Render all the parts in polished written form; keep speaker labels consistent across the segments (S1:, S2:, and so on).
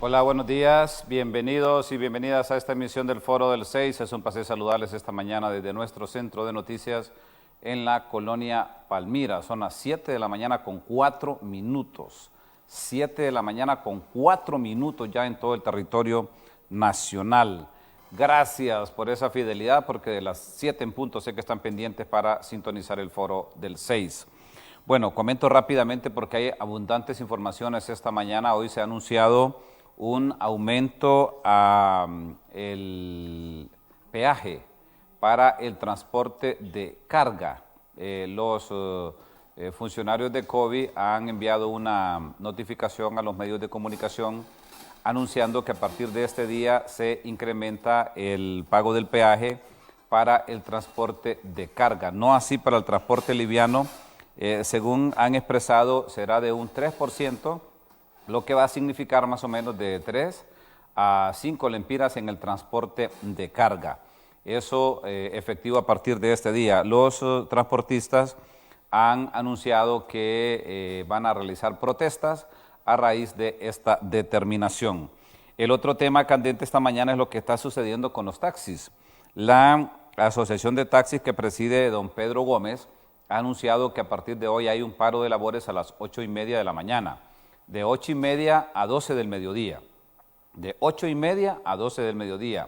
S1: Hola, buenos días, bienvenidos y bienvenidas a esta emisión del Foro del 6. Es un placer saludarles esta mañana desde nuestro centro de noticias en la colonia Palmira. Son las 7 de la mañana con 4 minutos. 7 de la mañana con 4 minutos ya en todo el territorio nacional. Gracias por esa fidelidad, porque de las 7 en punto sé que están pendientes para sintonizar el Foro del 6. Bueno, comento rápidamente porque hay abundantes informaciones esta mañana. Hoy se ha anunciado un aumento el peaje para el transporte de carga. Los funcionarios de COVID han enviado una notificación a los medios de comunicación anunciando que a partir de este día se incrementa el pago del peaje para el transporte de carga, no así para el transporte liviano. Según han expresado, será de un 3%, lo que va a significar más o menos de 3 a 5 lempiras en el transporte de carga. Eso efectivo a partir de este día. Los transportistas han anunciado que van a realizar protestas a raíz de esta determinación. El otro tema candente esta mañana es lo que está sucediendo con los taxis. La Asociación de Taxis que preside don Pedro Gómez ha anunciado que a partir de hoy hay un paro de labores a las 8:30 de la mañana. De 8:30 a 12 del mediodía. De 8:30 a 12 del mediodía.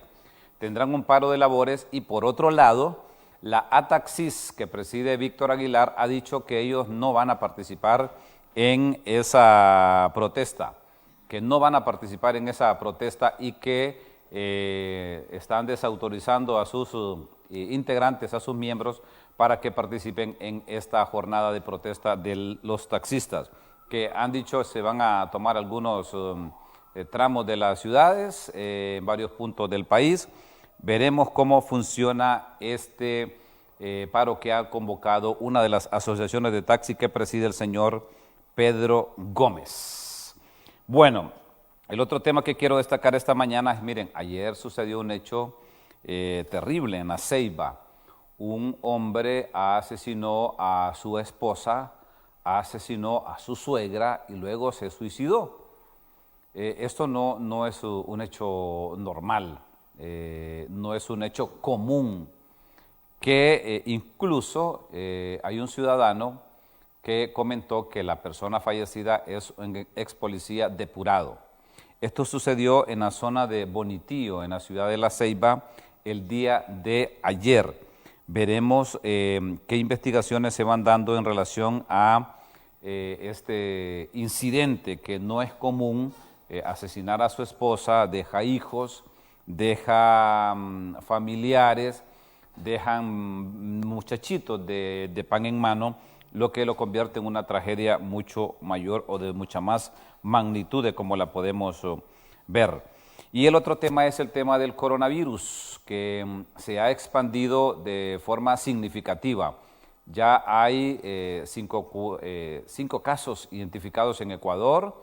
S1: Tendrán un paro de labores y por otro lado, la ATAXIS que preside Víctor Aguilar ha dicho que ellos no van a participar en esa protesta, y que están desautorizando a sus integrantes, a sus miembros, para que participen en esta jornada de protesta de los taxistas, que han dicho se van a tomar algunos tramos de las ciudades, en varios puntos del país. Veremos cómo funciona este paro que ha convocado una de las asociaciones de taxi que preside el señor Pedro Gómez. Bueno, el otro tema que quiero destacar esta mañana es, miren, ayer sucedió un hecho terrible en La Ceiba. Un hombre asesinó a su esposa, asesinó a su suegra y luego se suicidó. Esto no es un hecho normal, no es un hecho común, que incluso hay un ciudadano que comentó que la persona fallecida es un ex policía depurado. Esto sucedió en la zona de Bonitillo, en la ciudad de La Ceiba, el día de ayer. Veremos qué investigaciones se van dando en relación a este incidente, que no es común. Asesinar a su esposa, deja hijos, deja familiares, dejan muchachitos de pan en mano, lo que lo convierte en una tragedia mucho mayor o de mucha más magnitud de como la podemos ver. Y el otro tema es el tema del coronavirus, que se ha expandido de forma significativa. Ya hay 5 casos identificados en Ecuador.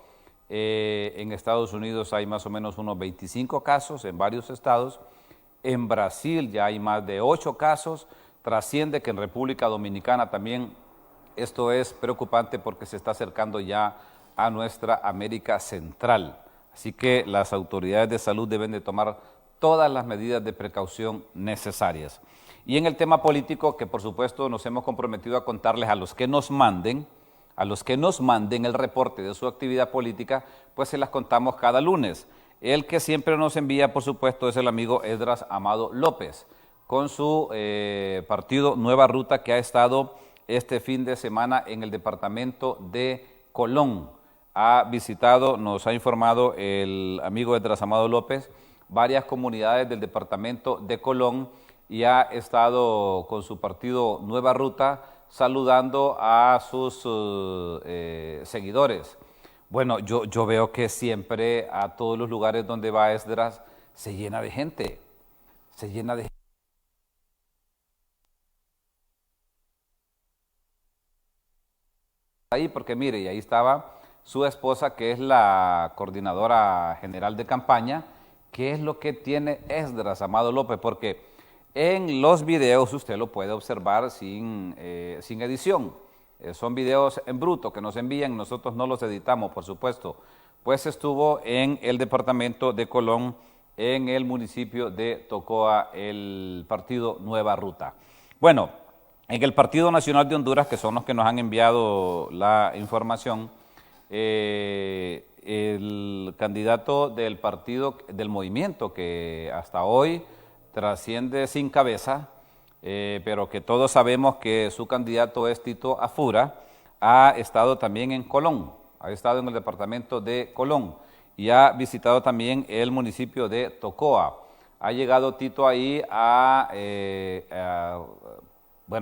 S1: En Estados Unidos hay más o menos unos 25 casos en varios estados. En Brasil ya hay más de 8 casos. Trasciende que en República Dominicana también esto es preocupante porque se está acercando ya a nuestra América Central. Así que las autoridades de salud deben de tomar todas las medidas de precaución necesarias. Y en el tema político, que por supuesto nos hemos comprometido a contarles a los que nos manden el reporte de su actividad política, pues se las contamos cada lunes. El que siempre nos envía, por supuesto, es el amigo Esdras Amado López, con su partido Nueva Ruta, que ha estado este fin de semana en el departamento de Colón. Ha visitado, nos ha informado el amigo Esdras Amado López, varias comunidades del departamento de Colón y ha estado con su partido Nueva Ruta saludando a sus seguidores. Bueno, yo veo que siempre a todos los lugares donde va Esdras se llena de gente, ahí, porque mire, y ahí estaba su esposa, que es la coordinadora general de campaña. ¿Qué es lo que tiene Esdras Amado López? Porque en los videos usted lo puede observar sin edición. Son videos en bruto que nos envían, nosotros no los editamos, por supuesto. pues estuvo en el departamento de Colón, en el municipio de Tocoa, el partido Nueva Ruta. Bueno, en el Partido Nacional de Honduras, que son los que nos han enviado la información, el candidato del partido, del movimiento que hasta hoy trasciende sin cabeza, pero que todos sabemos que su candidato es Tito Afura, ha estado también en Colón, ha estado en el departamento de Colón y ha visitado también el municipio de Tocoa. Ha llegado Tito ahí a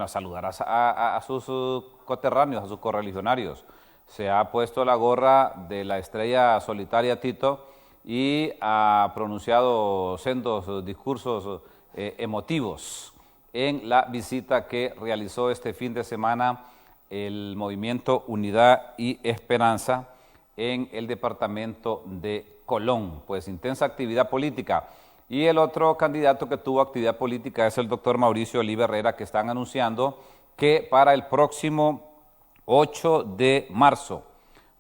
S1: saludar a sus coterráneos, a sus correligionarios. Se ha puesto la gorra de la estrella solitaria Tito y ha pronunciado sendos discursos emotivos en la visita que realizó este fin de semana el movimiento Unidad y Esperanza en el departamento de Colón. Pues intensa actividad política. Y el otro candidato que tuvo actividad política es el doctor Mauricio Oliva Herrera, que están anunciando que para el próximo 8 de marzo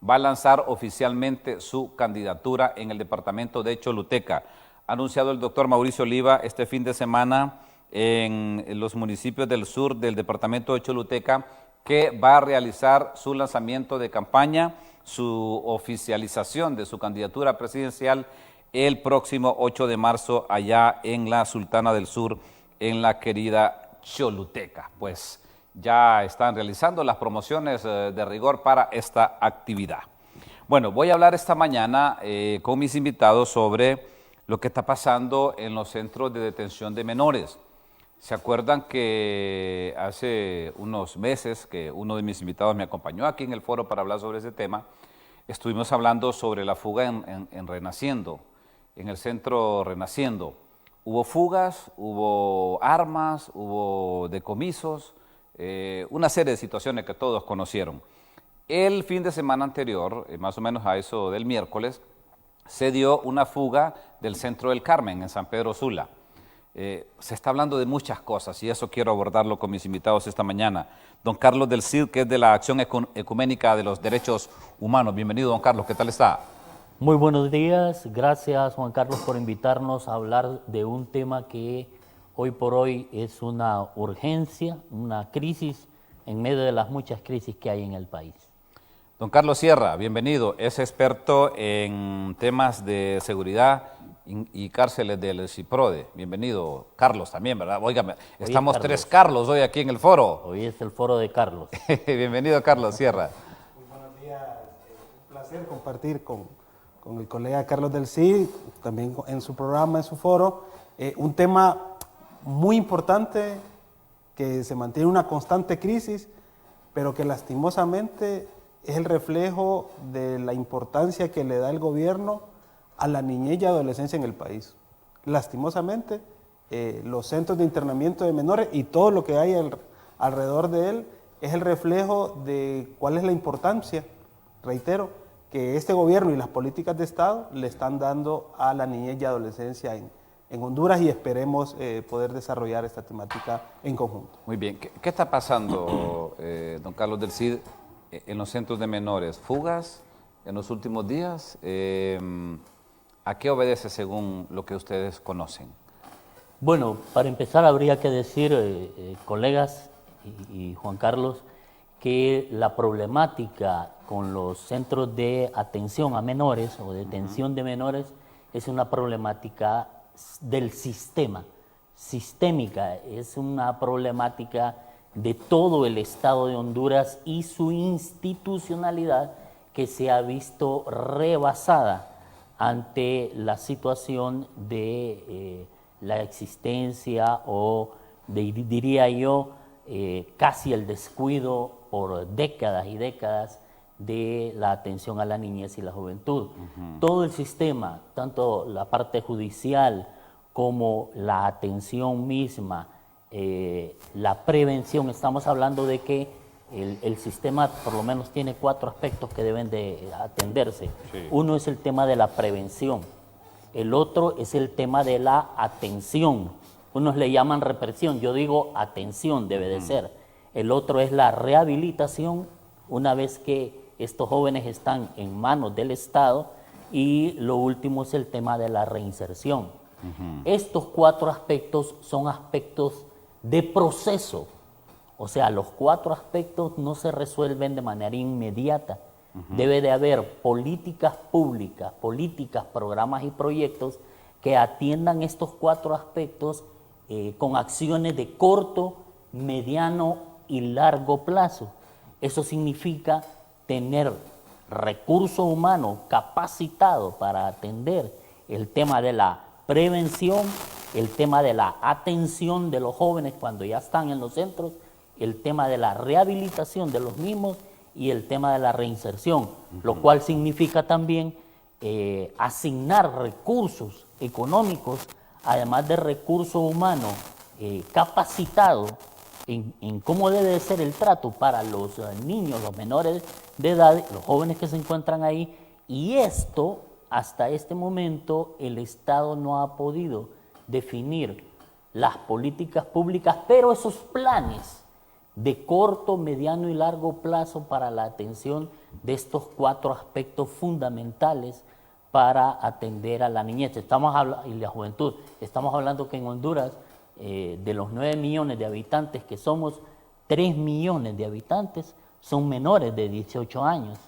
S1: va a lanzar oficialmente su candidatura en el departamento de Choluteca. Ha anunciado el doctor Mauricio Oliva este fin de semana en los municipios del sur del departamento de Choluteca que va a realizar su lanzamiento de campaña, su oficialización de su candidatura presidencial el próximo 8 de marzo allá en la Sultana del Sur, en la querida Choluteca. Pues ya están realizando las promociones de rigor para esta actividad. Bueno, voy a hablar esta mañana con mis invitados sobre lo que está pasando en los centros de detención de menores. ¿Se acuerdan que hace unos meses que uno de mis invitados me acompañó aquí en el foro para hablar sobre ese tema? Estuvimos hablando sobre la fuga en Renaciendo, en el centro Renaciendo. Hubo fugas, hubo armas, hubo decomisos, una serie de situaciones que todos conocieron. El fin de semana anterior, más o menos a eso del miércoles, se dio una fuga del centro del Carmen, en San Pedro Sula. Se está hablando de muchas cosas y eso quiero abordarlo con mis invitados esta mañana. Don Carlos del Cid, que es de la Acción Ecuménica de los Derechos Humanos. Bienvenido, don Carlos, ¿qué tal está?
S2: Muy buenos días, gracias Juan Carlos por invitarnos a hablar de un tema que hoy por hoy es una urgencia, una crisis en medio de las muchas crisis que hay en el país.
S1: Don Carlos Sierra, bienvenido, es experto en temas de seguridad y cárceles del CIPRODE. Bienvenido, Carlos también, ¿verdad? Óigame, estamos Carlos. Tres Carlos hoy aquí en el foro.
S2: Hoy es el foro de Carlos.
S1: Bienvenido, Carlos Sierra.
S3: Muy buenos días, un placer compartir con el colega Carlos del Cid, también en su programa, en su foro, un tema muy importante que se mantiene una constante crisis, pero que lastimosamente es el reflejo de la importancia que le da el gobierno a la niñez y adolescencia en el país. Lastimosamente, los centros de internamiento de menores y todo lo que hay alrededor de él es el reflejo de cuál es la importancia, reitero, que este gobierno y las políticas de Estado le están dando a la niñez y adolescencia en Honduras y esperemos poder desarrollar esta temática en conjunto.
S1: Muy bien. ¿Qué está pasando, don Carlos del Cid, en los centros de menores? ¿Fugas en los últimos días? ¿A qué obedece según lo que ustedes conocen?
S2: Bueno, para empezar habría que decir, colegas y Juan Carlos, que la problemática con los centros de atención a menores o detención de menores es una problemática del sistema, sistémica, es una problemática de todo el Estado de Honduras y su institucionalidad que se ha visto rebasada ante la situación de la existencia o diría yo, casi el descuido por décadas y décadas de la atención a la niñez y la juventud. Todo el sistema, tanto la parte judicial como la atención misma, la prevención, estamos hablando de que el sistema por lo menos tiene 4 aspectos que deben de atenderse. Sí. Uno es el tema de la prevención, el otro es el tema de la atención. Unos le llaman represión, yo digo atención debe de ser. El otro es la rehabilitación, una vez que estos jóvenes están en manos del Estado, y lo último es el tema de la reinserción. Estos 4 aspectos son aspectos de proceso, o sea, los 4 aspectos no se resuelven de manera inmediata. Debe de haber políticas públicas, políticas, programas y proyectos que atiendan estos 4 aspectos con acciones de corto, mediano y largo plazo. Eso significa tener recurso humano capacitado para atender el tema de la prevención, el tema de la atención de los jóvenes cuando ya están en los centros, el tema de la rehabilitación de los mismos y el tema de la reinserción, lo cual significa también asignar recursos económicos, además de recurso humano capacitado en cómo debe ser el trato para los niños, los menores de edad, los jóvenes que se encuentran ahí, y esto, hasta este momento, el Estado no ha podido definir las políticas públicas, pero esos planes de corto, mediano y largo plazo para la atención de estos 4 aspectos fundamentales para atender a la niñez y la juventud. Estamos hablando que en Honduras, de los 9 millones de habitantes que somos, 3 millones de habitantes son menores de 18 años.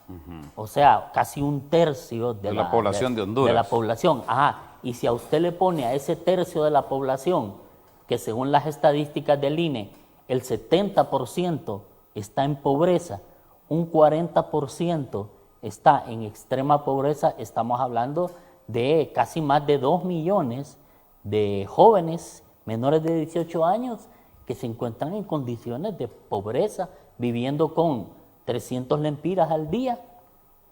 S2: O sea, casi un tercio de
S1: la población de Honduras.
S2: De la población, ajá. Y si a usted le pone a ese tercio de la población, que según las estadísticas del INE, el 70% está en pobreza, un 40% está en extrema pobreza, estamos hablando de casi más de 2 millones de jóvenes menores de 18 años que se encuentran en condiciones de pobreza, viviendo con 300 lempiras al día,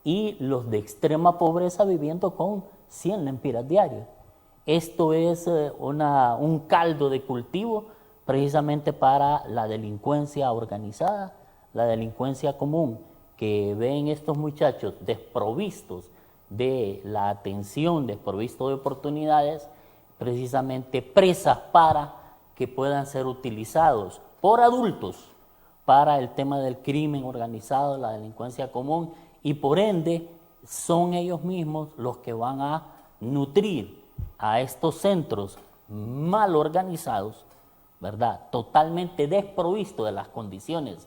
S2: y los de extrema pobreza viviendo con 100 lempiras diarias. Esto es un caldo de cultivo precisamente para la delincuencia organizada, la delincuencia común, que ven estos muchachos desprovistos de la atención, desprovistos de oportunidades, precisamente presas para que puedan ser utilizados por adultos para el tema del crimen organizado, la delincuencia común, y por ende son ellos mismos los que van a nutrir a estos centros mal organizados, ¿verdad? Totalmente desprovistos de las condiciones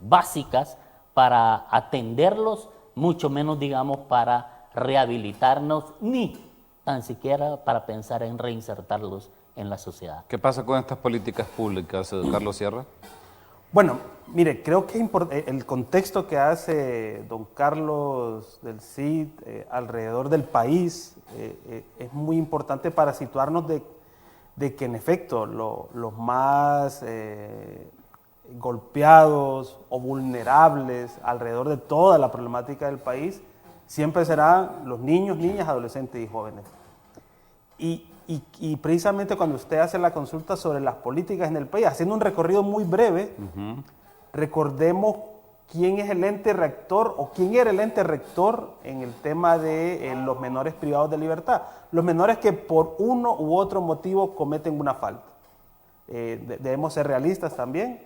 S2: básicas para atenderlos, mucho menos, digamos, para rehabilitarnos, ni tan siquiera para pensar en reinsertarlos en la sociedad.
S1: ¿Qué pasa con estas políticas públicas, Carlos Sierra?
S3: Bueno, mire, creo que el contexto que hace don Carlos del CID alrededor del país es muy importante para situarnos de que en efecto los más golpeados o vulnerables alrededor de toda la problemática del país siempre serán los niños, niñas, adolescentes y jóvenes. Y precisamente cuando usted hace la consulta sobre las políticas en el país, haciendo un recorrido muy breve, recordemos quién es el ente rector o quién era el ente rector en el tema de los menores privados de libertad. Los menores que por uno u otro motivo cometen una falta. Debemos ser realistas también.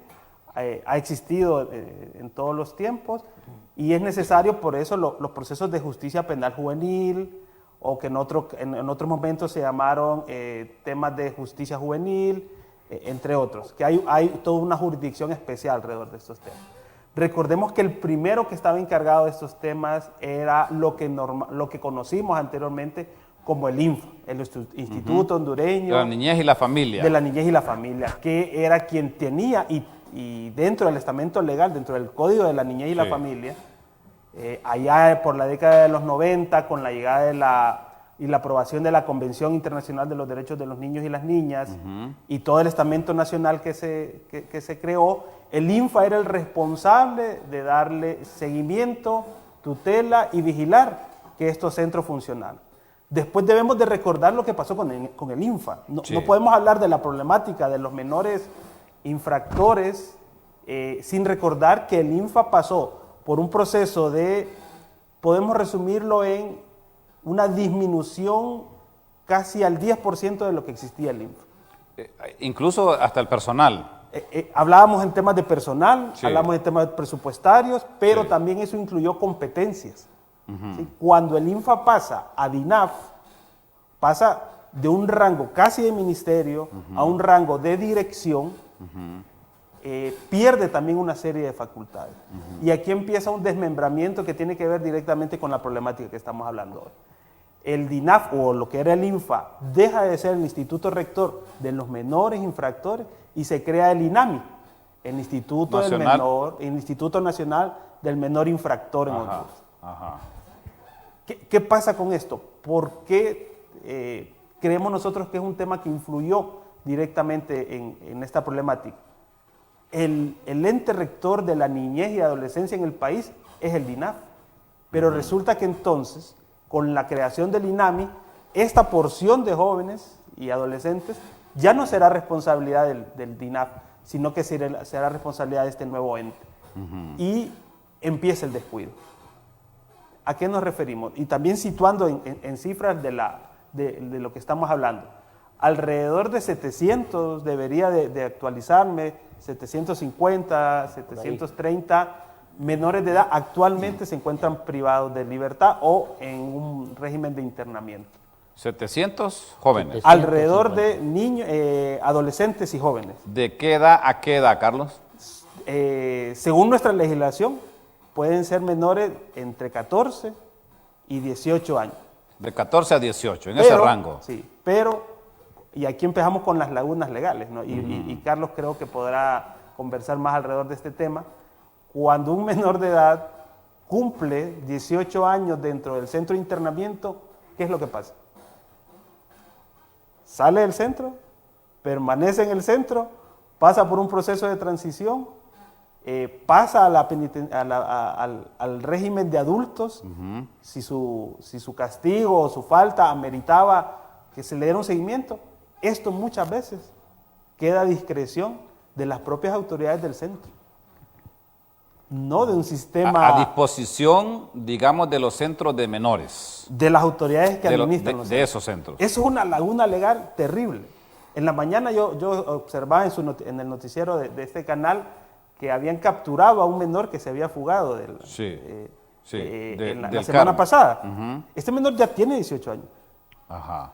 S3: Ha existido en todos los tiempos y es necesario por eso los procesos de justicia penal juvenil, o que en otros momentos se llamaron temas de justicia juvenil, entre otros, que hay toda una jurisdicción especial alrededor de estos temas. Recordemos que el primero que estaba encargado de estos temas era lo que conocimos anteriormente como el INFA, el Instituto Hondureño
S1: de la Niñez y la Familia.
S3: De la Niñez y la Familia, que era quien tenía, y dentro del estamento legal, dentro del Código de la Niñez y la Familia, allá por la década de los 90, con la llegada y la aprobación de la Convención Internacional de los Derechos de los Niños y las Niñas, y todo el estamento nacional que se creó, el INFA era el responsable de darle seguimiento, tutela y vigilar que estos centros funcionaran. Después debemos de recordar lo que pasó con el INFA. No podemos hablar de la problemática de los menores infractores sin recordar que el INFA pasó por un proceso podemos resumirlo en una disminución casi al 10% de lo que existía el INFA.
S1: Incluso hasta el personal.
S3: Hablábamos en temas de personal, hablamos de temas presupuestarios, pero también eso incluyó competencias. ¿sí? Cuando el INFA pasa a DINAF, pasa de un rango casi de ministerio a un rango de dirección, pierde también una serie de facultades. Y aquí empieza un desmembramiento que tiene que ver directamente con la problemática que estamos hablando hoy. El DINAF, o lo que era el INFA, deja de ser el instituto rector de los menores infractores y se crea el INAMI, el Instituto el Instituto Nacional del Menor Infractor en Honduras. ¿Qué pasa con esto? ¿Por qué creemos nosotros que es un tema que influyó directamente en esta problemática? El ente rector de la niñez y adolescencia en el país es el DINAF, pero resulta que entonces, con la creación del INAMI, esta porción de jóvenes y adolescentes ya no será responsabilidad del DINAF, sino que será responsabilidad de este nuevo ente. Y empieza el descuido. ¿A qué nos referimos? Y también situando en cifras de lo que estamos hablando. Alrededor de 700, debería de actualizarme, 750, 730 menores de edad actualmente se encuentran privados de libertad o en un régimen de internamiento.
S1: 700 jóvenes.
S3: Alrededor de niños, adolescentes y jóvenes.
S1: ¿De qué edad a qué edad, Carlos?
S3: Según nuestra legislación, pueden ser menores entre 14 y 18 años.
S1: De 14 a 18, en ese rango.
S3: Sí, pero, y aquí empezamos con las lagunas legales, ¿no? Y Carlos creo que podrá conversar más alrededor de este tema. Cuando un menor de edad cumple 18 años dentro del centro de internamiento, ¿qué es lo que pasa? Sale del centro, permanece en el centro, pasa por un proceso de transición, pasa al régimen de adultos, si su castigo o su falta ameritaba que se le diera un seguimiento. Esto muchas veces queda a discreción de las propias autoridades del centro, no de un sistema...
S1: A disposición, digamos, de los centros de menores.
S3: De las autoridades que administran los centros.
S1: De esos centros.
S3: Eso es una laguna legal terrible. En la mañana yo observaba en el noticiero de este canal que habían capturado a un menor que se había fugado la semana pasada. Este menor ya tiene 18 años.
S1: Ajá.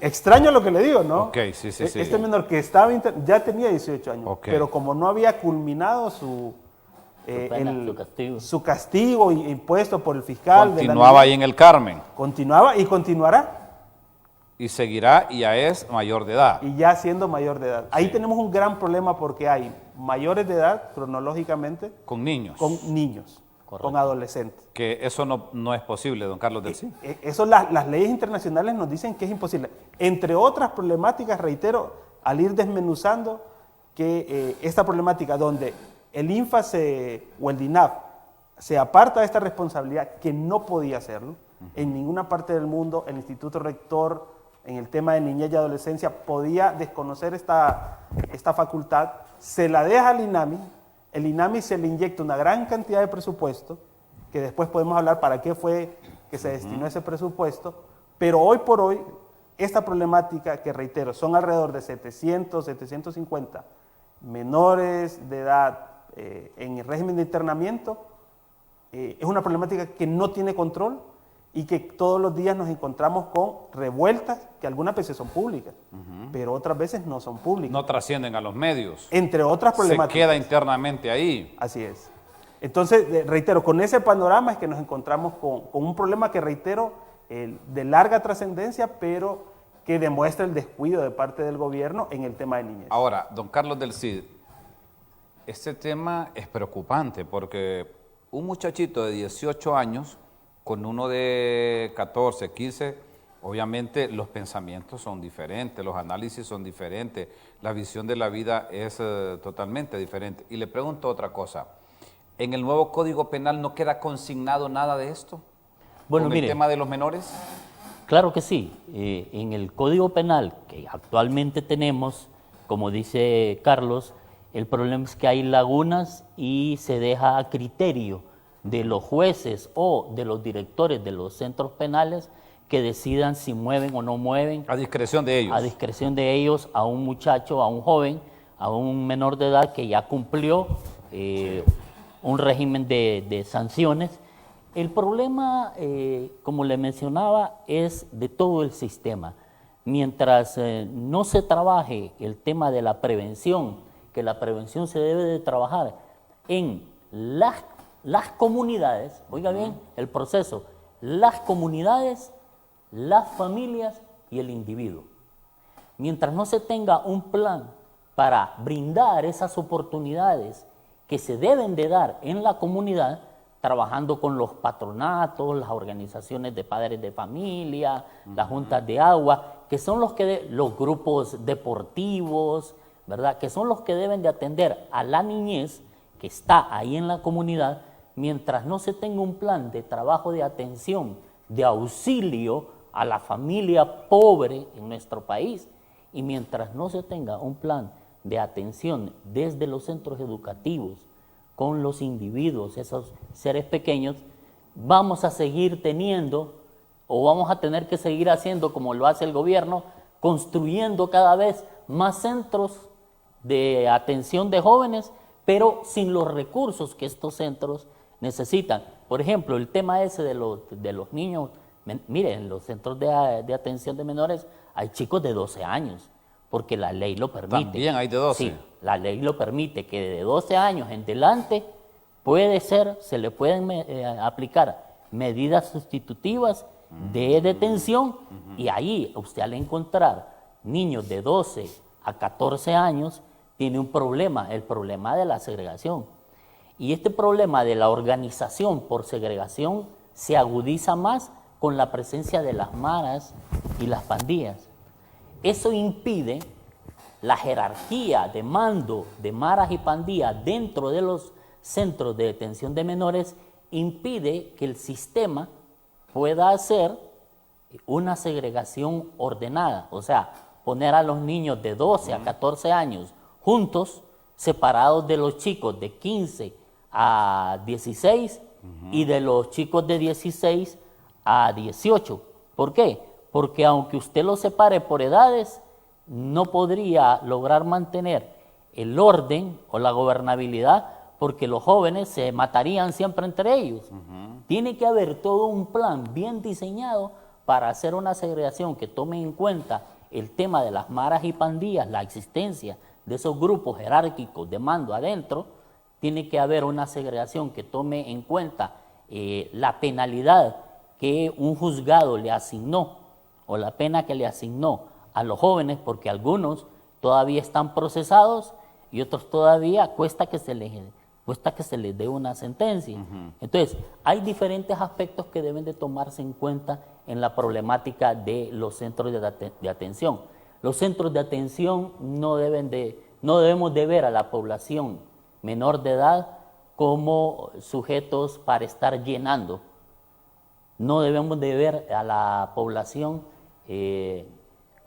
S3: Extraño lo que le digo, ¿no?
S1: Ok, sí.
S3: Este menor que estaba ya tenía 18 años, pero como no había culminado su castigo impuesto por el fiscal.
S1: Continuaba ahí en el Carmen.
S3: Continuaba y continuará.
S1: Y seguirá y ya es mayor de edad.
S3: Y ya siendo mayor de edad. Sí. Ahí tenemos un gran problema porque hay mayores de edad, cronológicamente.
S1: Con niños.
S3: Con niños. Correcto. Con adolescentes.
S1: Que eso no es posible, don Carlos del Sí.
S3: Eso las leyes internacionales nos dicen que es imposible. Entre otras problemáticas, reitero, al ir desmenuzando que esta problemática donde el INFA o el DINAF se aparta de esta responsabilidad, que no podía hacerlo, en ninguna parte del mundo el Instituto Rector en el tema de niñez y adolescencia podía desconocer esta facultad, se la deja al INAMI, el INAMI se le inyecta una gran cantidad de presupuesto, que después podemos hablar para qué fue que se destinó ese presupuesto, pero hoy por hoy, esta problemática, que reitero, son alrededor de 700, 750 menores de edad en el régimen de internamiento, es una problemática que no tiene control y que todos los días nos encontramos con revueltas que algunas veces son públicas, pero otras veces no son públicas.
S1: No trascienden a los medios.
S3: Entre otras problemáticas.
S1: Se queda internamente ahí.
S3: Así es. Entonces, reitero, con ese panorama es que nos encontramos con un problema que, reitero, de larga trascendencia, pero que demuestra el descuido de parte del gobierno en el tema de niñez.
S1: Ahora, don Carlos del Cid, este tema es preocupante porque un muchachito de 18 años con uno de 14, 15, obviamente los pensamientos son diferentes, los análisis son diferentes, la visión de la vida es totalmente diferente. Y le pregunto otra cosa, ¿en el nuevo Código Penal no queda consignado nada de esto?
S2: Bueno,
S1: ¿Con
S2: mire,
S1: el tema de los menores?
S2: Claro que sí. En el Código Penal que actualmente tenemos, como dice Carlos, el problema es que hay lagunas y se deja a criterio de los jueces o de los directores de los centros penales que decidan si mueven o no mueven.
S1: A discreción de ellos.
S2: A discreción de ellos, a un muchacho, a un joven, a un menor de edad que ya cumplió un régimen de sanciones El problema, como le mencionaba, es de todo el sistema. Mientras no se trabaje el tema de la prevención, que la prevención se debe de trabajar en las comunidades, oiga bien el proceso, las comunidades, las familias y el individuo. Mientras no se tenga un plan para brindar esas oportunidades que se deben de dar en la comunidad, trabajando con los patronatos, las organizaciones de padres de familia, las juntas de agua, que son los grupos deportivos, ¿verdad? Que son los que deben de atender a la niñez que está ahí en la comunidad, mientras no se tenga un plan de trabajo de atención, de auxilio a la familia pobre en nuestro país, y mientras no se tenga un plan de atención desde los centros educativos con los individuos, esos seres pequeños, vamos a seguir teniendo o vamos a tener que seguir haciendo como lo hace el gobierno, construyendo cada vez más centros de atención de jóvenes, pero sin los recursos que estos centros necesitan. Por ejemplo, el tema ese de los niños, miren, en los centros de atención de menores hay chicos de 12 años, porque la ley lo permite.
S1: También hay de 12.
S2: Sí, la ley lo permite, que de 12 años en adelante se le pueden aplicar medidas sustitutivas de detención, y ahí usted, al encontrar niños de 12 a 14 años, tiene un problema, el problema de la segregación. Y este problema de la organización por segregación se agudiza más con la presencia de las maras y las pandillas. Eso impide la jerarquía de mando de maras y pandillas dentro de los centros de detención de menores, impide que el sistema pueda hacer una segregación ordenada, o sea, poner a los niños de 12 a 14 años juntos, separados de los chicos de 15 a 16 y de los chicos de 16 a 18. ¿Por qué? Porque aunque usted los separe por edades, no podría lograr mantener el orden o la gobernabilidad, porque los jóvenes se matarían siempre entre ellos. Tiene que haber todo un plan bien diseñado para hacer una segregación que tome en cuenta el tema de las maras y pandillas, la existencia de esos grupos jerárquicos de mando adentro. Tiene que haber una segregación que tome en cuenta la penalidad que un juzgado le asignó, o la pena que le asignó a los jóvenes, porque algunos todavía están procesados y otros todavía cuesta que se les dé una sentencia. Entonces, hay diferentes aspectos que deben de tomarse en cuenta en la problemática de los centros de atención. Los centros de atención no debemos de ver a la población menor de edad como sujetos para estar llenando. No debemos de ver a la población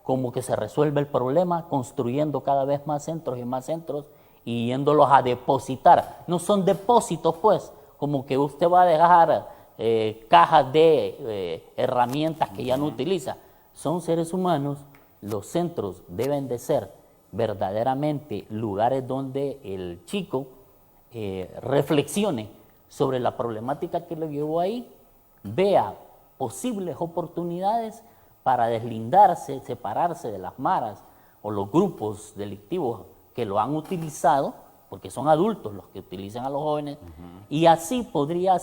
S2: como que se resuelve el problema construyendo cada vez más centros y más centros y yéndolos a depositar. No son depósitos, pues, como que usted va a dejar cajas de herramientas que ya no utiliza. Son seres humanos. Los centros deben de ser verdaderamente lugares donde el chico reflexione sobre la problemática que lo llevó ahí, vea posibles oportunidades para deslindarse, separarse de las maras o los grupos delictivos que lo han utilizado, porque son adultos los que utilizan a los jóvenes, y así podría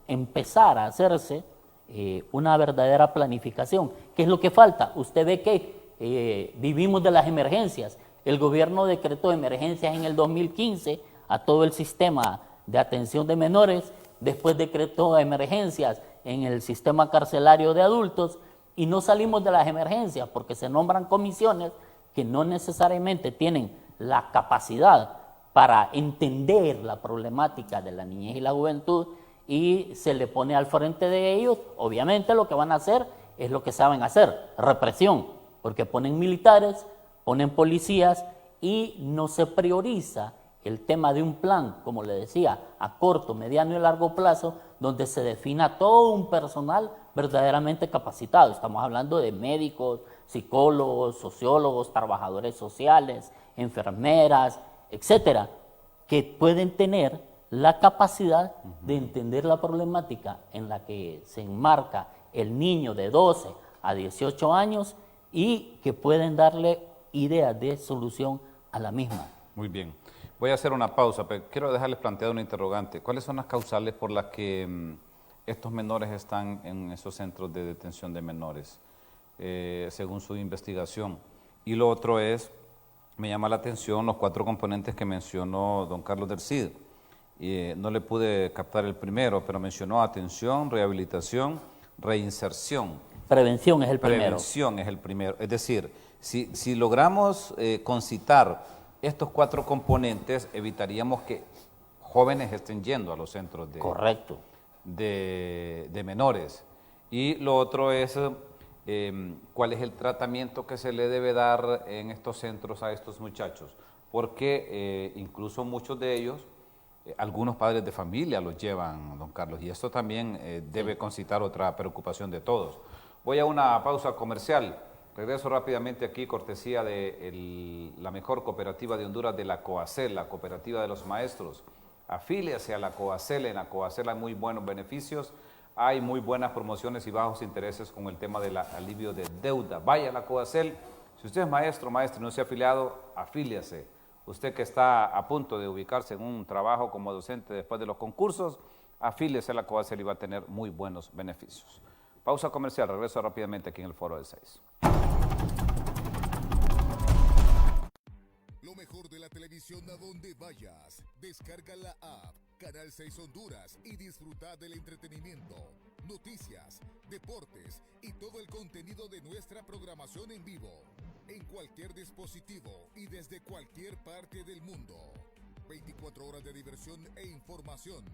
S2: empezar a hacerse una verdadera planificación. ¿Qué es lo que falta? Usted ve que vivimos de las emergencias. El gobierno decretó emergencias en el 2015 a todo el sistema de atención de menores, después decretó emergencias en el sistema carcelario de adultos, y no salimos de las emergencias porque se nombran comisiones que no necesariamente tienen la capacidad para entender la problemática de la niñez y la juventud, y se le pone al frente de ellos. Obviamente lo que van a hacer es lo que saben hacer, represión, porque ponen militares, ponen policías, y no se prioriza el tema de un plan, como le decía, a corto, mediano y largo plazo, donde se defina todo un personal verdaderamente capacitado. Estamos hablando de médicos, psicólogos, sociólogos, trabajadores sociales, enfermeras, etcétera, que pueden tener la capacidad de entender la problemática en la que se enmarca el niño de 12 a 18 años y que pueden darle ideas de solución a la misma.
S1: Muy bien. Voy a hacer una pausa, pero quiero dejarles planteado una interrogante. ¿Cuáles son las causales por las que estos menores están en esos centros de detención de menores, según su investigación? Y lo otro es, me llama la atención los 4 componentes que mencionó don Carlos del Cid. No le pude captar el primero, pero mencionó atención, rehabilitación, reinserción.
S2: Prevención es el primero.
S1: Prevención es el primero. Es decir, si logramos concitar estos 4 componentes, evitaríamos que jóvenes estén yendo a los centros
S2: Correcto.
S1: de menores. Y lo otro es cuál es el tratamiento que se le debe dar en estos centros a estos muchachos, porque incluso muchos de ellos, algunos padres de familia los llevan, don Carlos, y esto también debe concitar otra preocupación de todos. Voy a una pausa comercial. Regreso rápidamente aquí, cortesía de la mejor cooperativa de Honduras, de la COACEL, la cooperativa de los maestros. Afíliase a la COACEL. En la COACEL hay muy buenos beneficios, hay muy buenas promociones y bajos intereses con el tema del alivio de deuda. Vaya a la COACEL. Si usted es maestro, maestro y no se ha afiliado, afíliase. Usted que está a punto de ubicarse en un trabajo como docente después de los concursos, afíliese a la COACEL y va a tener muy buenos beneficios. Pausa comercial, regreso rápidamente aquí en el Foro del 6.
S4: Lo mejor de la televisión a donde vayas. Descarga la app Canal 6 Honduras y disfruta del entretenimiento, noticias, deportes y todo el contenido de nuestra programación en vivo. En cualquier dispositivo y desde cualquier parte del mundo. 24 horas de diversión e información.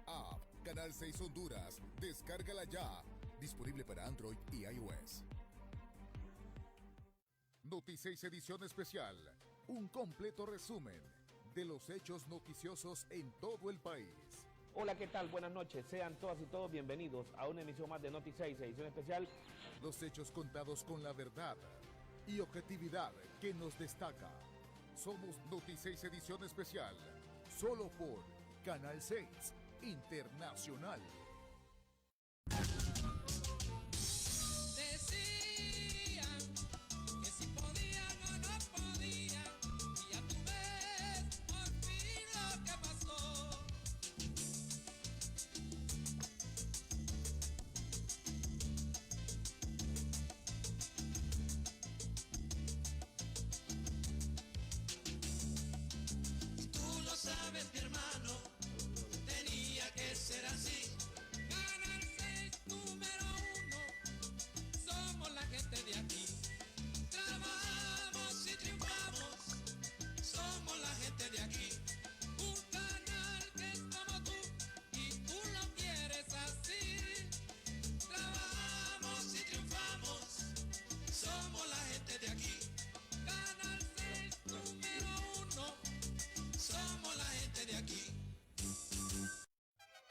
S4: App Canal 6 Honduras. Descárgala ya. Disponible para Android y iOS. Noti6 edición especial. Un completo resumen de los hechos noticiosos en todo el país.
S5: Hola, ¿qué tal? Buenas noches. Sean todas y todos bienvenidos a una emisión más de Noti6, edición especial.
S4: Los hechos contados con la verdad y objetividad que nos destaca. Somos Noti6 edición especial. Solo por Canal 6 Internacional.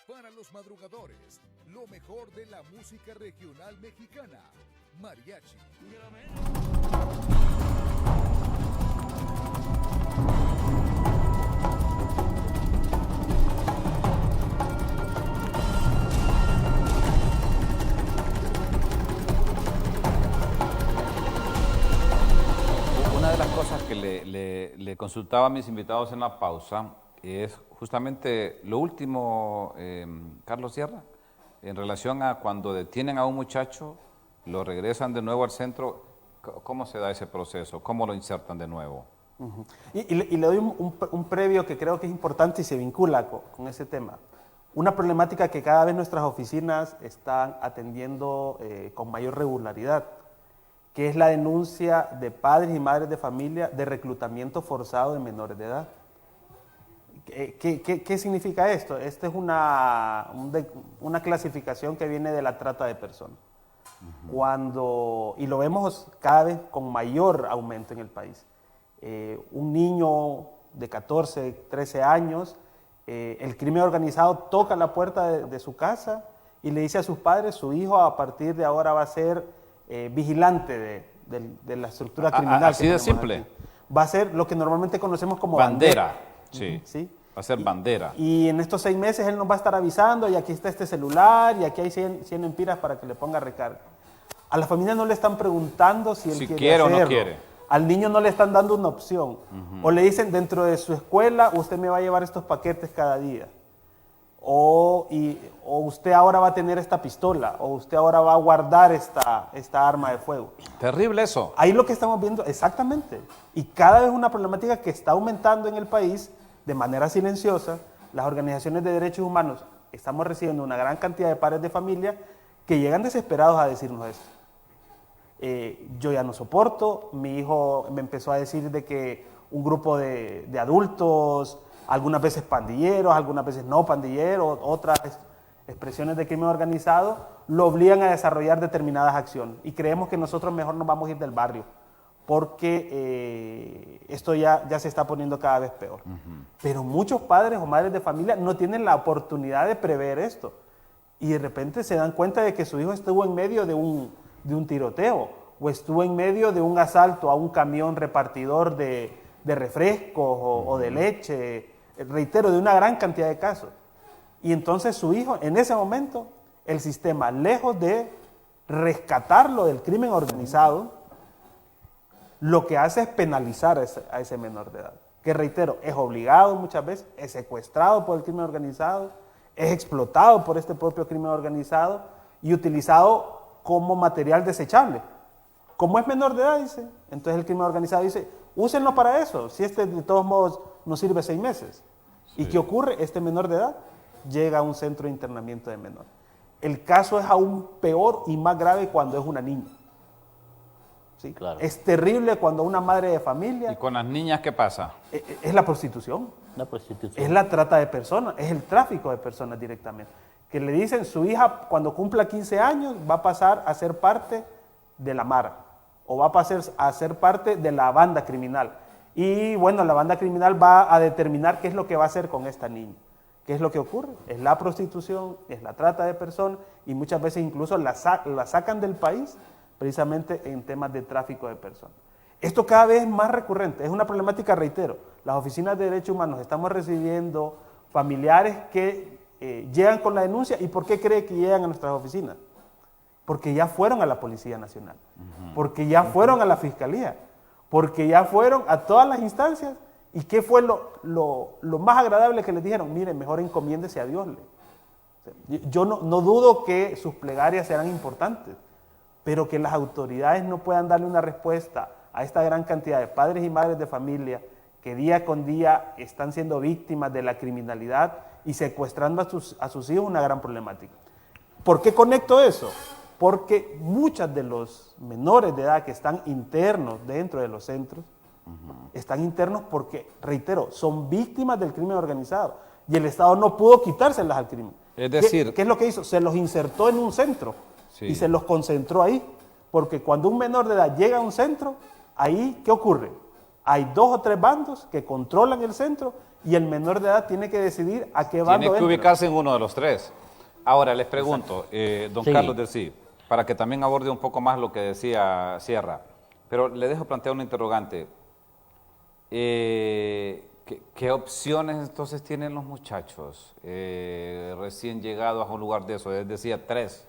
S4: Para los madrugadores, lo mejor de la música regional mexicana, mariachi.
S1: Una de las cosas que le consultaba a mis invitados en la pausa es justamente lo último, Carlos Sierra, en relación a cuando detienen a un muchacho, lo regresan de nuevo al centro. ¿Cómo se da ese proceso? ¿Cómo lo insertan de nuevo?
S3: Y le doy un previo que creo que es importante y se vincula con ese tema. Una problemática que cada vez nuestras oficinas están atendiendo con mayor regularidad, que es la denuncia de padres y madres de familia de reclutamiento forzado de menores de edad. ¿Qué significa esto? Esta es una clasificación que viene de la trata de personas. Y lo vemos cada vez con mayor aumento en el país. Un niño de 14, 13 años, el crimen organizado toca la puerta de su casa y le dice a sus padres, su hijo a partir de ahora va a ser vigilante de la estructura criminal.
S1: Así de simple.
S3: Aquí. Va a ser lo que normalmente conocemos como
S1: bandera. Sí.
S3: ¿Sí?
S1: Va a ser bandera.
S3: Y en estos 6 meses él nos va a estar avisando, y aquí está este celular, y aquí hay 100 empiras para que le ponga recarga. A la familia no le están preguntando si él
S1: Si
S3: quiere
S1: quiere o no
S3: hacerlo.
S1: quiere.
S3: Al niño no le están dando una opción. O le dicen, dentro de su escuela, usted me va a llevar estos paquetes cada día. O usted ahora va a tener esta pistola, o usted ahora va a guardar esta arma de fuego.
S1: Terrible eso.
S3: Ahí lo que estamos viendo, exactamente. Y cada vez una problemática que está aumentando en el país de manera silenciosa. Las organizaciones de derechos humanos estamos recibiendo una gran cantidad de padres de familia que llegan desesperados a decirnos esto. Yo ya no soporto, mi hijo me empezó a decir de que un grupo de adultos, algunas veces pandilleros, algunas veces no pandilleros, otras expresiones de crimen organizado, lo obligan a desarrollar determinadas acciones. Y creemos que nosotros mejor nos vamos a ir del barrio, porque esto ya se está poniendo cada vez peor. Pero muchos padres o madres de familia no tienen la oportunidad de prever esto. Y de repente se dan cuenta de que su hijo estuvo en medio de un tiroteo, o estuvo en medio de un asalto a un camión repartidor de refrescos o de leche, reitero, de una gran cantidad de casos. Y entonces su hijo, en ese momento, el sistema, lejos de rescatarlo del crimen organizado, lo que hace es penalizar a ese menor de edad, que reitero, es obligado muchas veces, es secuestrado por el crimen organizado, es explotado por este propio crimen organizado y utilizado como material desechable. Como es menor de edad, dice, entonces el crimen organizado dice, úsenlo para eso, si de todos modos nos sirve 6 meses. Sí. ¿Y qué ocurre? Este menor de edad llega a un centro de internamiento de menores. El caso es aún peor y más grave cuando es una niña. ¿Sí?
S2: Claro.
S3: Es terrible cuando una madre de familia...
S1: ¿Y con las niñas qué pasa?
S3: Es la prostitución.
S2: La prostitución.
S3: Es la trata de personas, es el tráfico de personas directamente. Que le dicen, su hija cuando cumpla 15 años va a pasar a ser parte de la Mara, o va a ser parte de la banda criminal. Y bueno, la banda criminal va a determinar qué es lo que va a hacer con esta niña. ¿Qué es lo que ocurre? Es la prostitución, es la trata de personas, y muchas veces incluso la sacan del país precisamente en temas de tráfico de personas. Esto cada vez es más recurrente, es una problemática, reitero. Las oficinas de derechos humanos estamos recibiendo familiares que llegan con la denuncia. ¿Y por qué cree que llegan a nuestras oficinas? Porque ya fueron a la Policía Nacional, porque ya fueron a la Fiscalía, porque ya fueron a todas las instancias. ¿Y qué fue lo más agradable que les dijeron? Miren, mejor encomiéndese a Dios. Yo no dudo que sus plegarias serán importantes, pero que las autoridades no puedan darle una respuesta a esta gran cantidad de padres y madres de familia que día con día están siendo víctimas de la criminalidad y secuestrando a sus hijos, una gran problemática. ¿Por qué conecto eso? Porque muchos de los menores de edad que están internos dentro de los centros, están internos porque, reitero, son víctimas del crimen organizado y el Estado no pudo quitárselas al crimen.
S1: Es decir,
S3: ¿Qué es lo que hizo? Se los insertó en un centro, sí, y se los concentró ahí, porque cuando un menor de edad llega a un centro, ahí, ¿qué ocurre? Hay 2 o 3 bandos que controlan el centro y el menor de edad tiene que decidir a qué bando
S1: tiene que
S3: entra.
S1: ubicarse en uno de los 3. Ahora, les pregunto, don
S2: Sí.
S1: Carlos del CID, para que también aborde un poco más lo que decía Sierra, pero le dejo plantear una interrogante. ¿Qué opciones entonces tienen los muchachos recién llegados a un lugar de eso? Es decir, 3.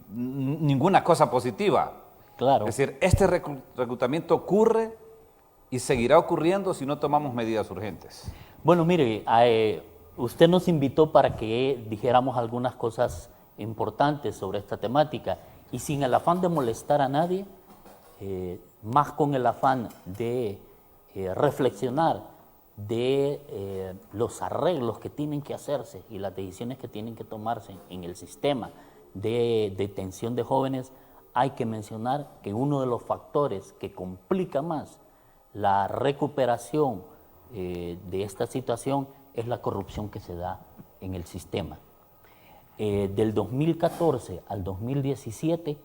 S1: Ninguna cosa positiva.
S2: Claro.
S1: Es decir, este reclutamiento ocurre y seguirá ocurriendo si no tomamos medidas urgentes.
S2: Bueno, mire, usted nos invitó para que dijéramos algunas cosas importantes sobre esta temática y sin el afán de molestar a nadie, más con el afán de reflexionar de los arreglos que tienen que hacerse y las decisiones que tienen que tomarse en el sistema de detención de jóvenes, hay que mencionar que uno de los factores que complica más la recuperación de esta situación es la corrupción que se da en el sistema. Del 2014 al 2017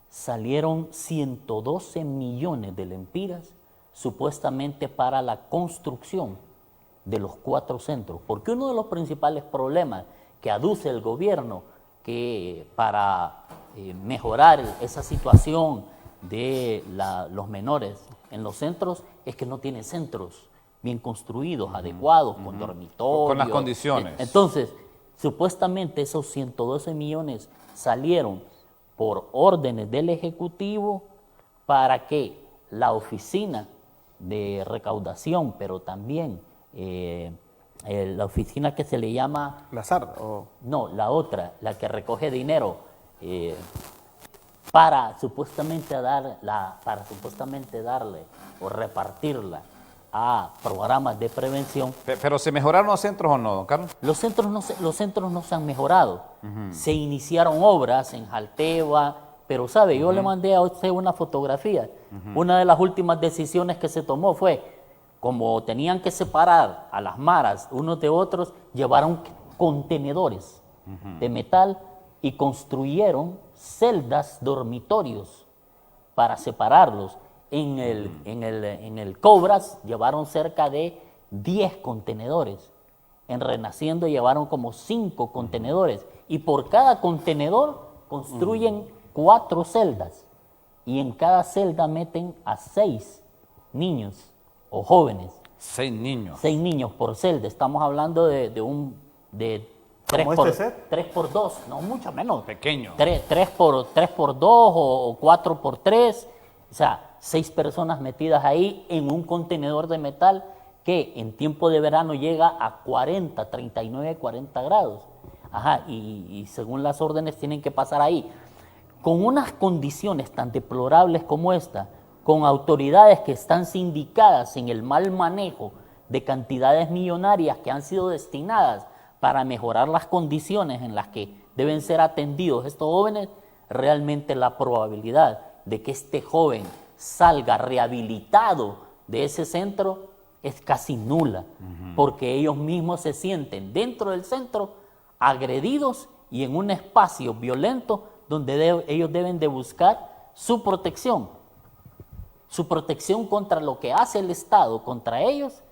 S2: salieron 112 millones de lempiras supuestamente para la construcción de los 4 centros, porque uno de los principales problemas que aduce el gobierno que para mejorar esa situación de los menores en los centros es que no tiene centros bien construidos, adecuados, con dormitorios.
S1: Con las condiciones.
S2: Entonces, supuestamente esos 112 millones salieron por órdenes del Ejecutivo para que la oficina de recaudación, pero también la oficina que se le llama...
S3: La SAR, o...
S2: No, la otra, la que recoge dinero para supuestamente darle o repartirla a programas de prevención.
S1: Pero ¿se mejoraron los centros o no, don Carlos?
S2: Los centros no se han mejorado. Se iniciaron obras en Jalteva, pero sabe, yo le mandé a usted una fotografía. Una de las últimas decisiones que se tomó fue, como tenían que separar a las maras unos de otros, llevaron contenedores de metal y construyeron celdas, dormitorios para separarlos. En el Cobras llevaron cerca de 10 contenedores. En Renaciendo llevaron como 5 contenedores. Y por cada contenedor construyen 4 celdas. Y en cada celda meten a 6 niños o jóvenes.
S1: 6 niños.
S2: 6 niños por celda. Estamos hablando de 3
S3: ¿Cómo
S2: por,
S3: este set?
S2: 3 por 2, no mucho menos.
S1: Pequeño.
S2: 3 por 2 o 4 por 3. O sea, 6 personas metidas ahí en un contenedor de metal que en tiempo de verano llega a 40, 39, 40 grados. Ajá, y según las órdenes tienen que pasar ahí. Con unas condiciones tan deplorables como esta, con autoridades que están sindicadas en el mal manejo de cantidades millonarias que han sido destinadas para mejorar las condiciones en las que deben ser atendidos estos jóvenes, realmente la probabilidad de que este joven salga rehabilitado de ese centro es casi nula, porque ellos mismos se sienten dentro del centro agredidos y en un espacio violento donde ellos deben de buscar su protección contra lo que hace el Estado contra ellos,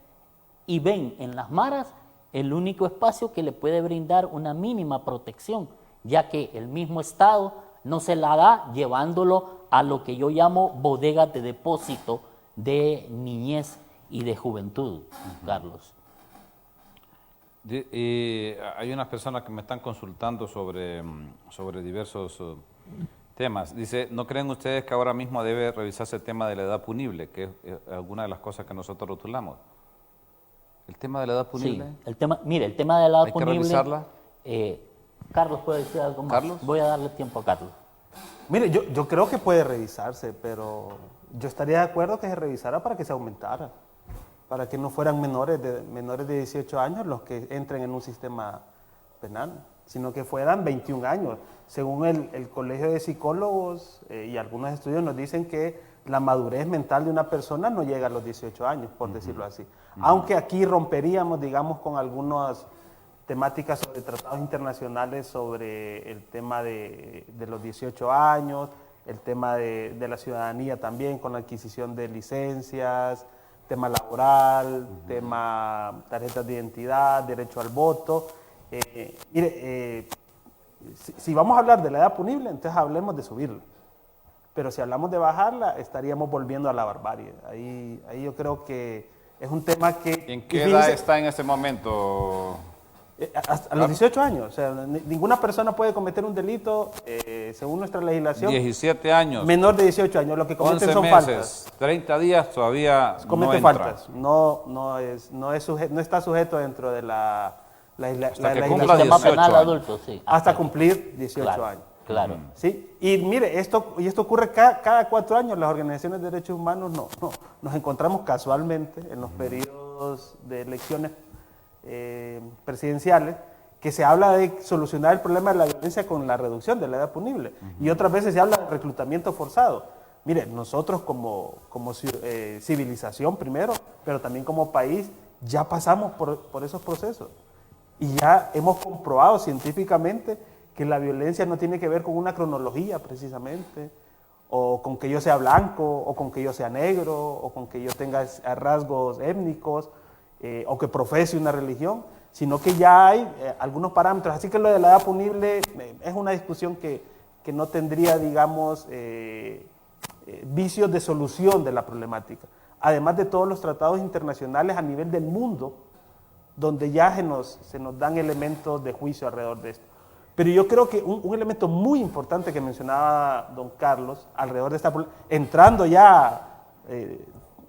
S2: y ven en las maras el único espacio que le puede brindar una mínima protección, ya que el mismo Estado no se la da llevándolo a lo que yo llamo bodegas de depósito de niñez y de juventud, Carlos.
S1: Y hay unas personas que me están consultando sobre diversos temas. Dice, ¿no creen ustedes que ahora mismo debe revisarse el tema de la edad punible, que es alguna de las cosas que nosotros rotulamos? ¿El tema de la edad punible?
S2: Sí, el tema de la edad
S1: ¿Hay
S2: punible...
S1: que revisarla?
S2: Carlos, ¿puede decir algo más?
S1: ¿Carlos?
S2: Voy a darle tiempo a Carlos.
S3: Mire, yo creo que puede revisarse, pero yo estaría de acuerdo que se revisara para que se aumentara, para que no fueran menores de 18 años los que entren en un sistema penal, sino que fueran 21 años. Según el Colegio de Psicólogos y algunos estudios nos dicen que la madurez mental de una persona no llega a los 18 años, por decirlo así. Aunque aquí romperíamos, digamos, con algunas temáticas sobre tratados internacionales sobre el tema de los 18 años, el tema de la ciudadanía también con la adquisición de licencias, tema laboral, tema tarjetas de identidad, derecho al voto. Si vamos a hablar de la edad punible, entonces hablemos de subirla. Pero si hablamos de bajarla, estaríamos volviendo a la barbarie. Ahí yo creo que es un tema que...
S1: ¿En qué edad está en este momento?
S3: A los 18 años. O sea, ninguna persona puede cometer un delito, según nuestra legislación.
S1: 17 años.
S3: Menor de 18 años. Lo que cometen
S1: 11
S3: son
S1: meses,
S3: faltas.
S1: 30 días todavía
S3: Cometen
S1: no entra.
S3: faltas. No está sujeto dentro de la
S1: Hasta que
S3: legislación.
S1: cumpla
S2: Sistema
S1: 18
S2: penal
S1: años.
S2: adulto, sí.
S3: Hasta cumplir 18
S2: Claro,
S3: años.
S2: claro.
S3: ¿Sí? Y mire, esto ocurre cada 4 años. Las organizaciones de derechos humanos nos encontramos casualmente en los periodos de elecciones presidenciales, que se habla de solucionar el problema de la violencia con la reducción de la edad punible. Y otras veces se habla de reclutamiento forzado. Mire, nosotros como civilización primero, pero también como país, ya pasamos por esos procesos. Y ya hemos comprobado científicamente que la violencia no tiene que ver con una cronología precisamente, o con que yo sea blanco, o con que yo sea negro, o con que yo tenga rasgos étnicos, o que profese una religión, sino que ya hay algunos parámetros. Así que lo de la edad punible es una discusión que no tendría, digamos, vicios de solución de la problemática. además de todos los tratados internacionales a nivel del mundo, donde ya se nos dan elementos de juicio alrededor de esto. Pero yo creo que un elemento muy importante que mencionaba don Carlos alrededor de esta, entrando ya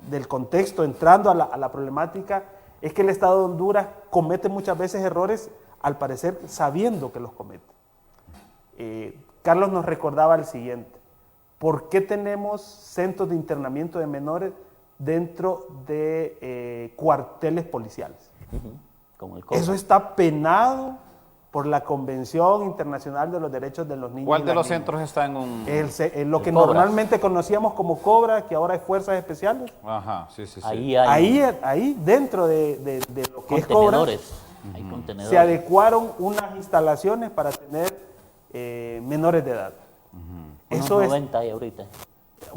S3: del contexto, entrando a la problemática, es que el Estado de Honduras comete muchas veces errores, al parecer sabiendo que los comete. Carlos nos recordaba el siguiente: ¿por qué tenemos centros de internamiento de menores dentro de cuarteles policiales?
S2: Como el Cobra.
S3: Eso está penado por la Convención Internacional de los Derechos de los Niños.
S1: ¿Cuál
S3: y
S1: de
S3: las
S1: los
S3: Niñas.
S1: centros está en un...?
S3: Lo que
S2: Cobra.
S3: normalmente conocíamos como Cobra, que ahora es Fuerzas Especiales.
S1: Ajá, sí, sí, sí.
S2: Ahí hay
S3: Ahí dentro de lo que es Cobra,
S2: contenedores. Hay contenedores.
S3: se adecuaron unas instalaciones para tener menores de edad.
S2: Unos
S3: Eso
S2: 90 hay ahorita.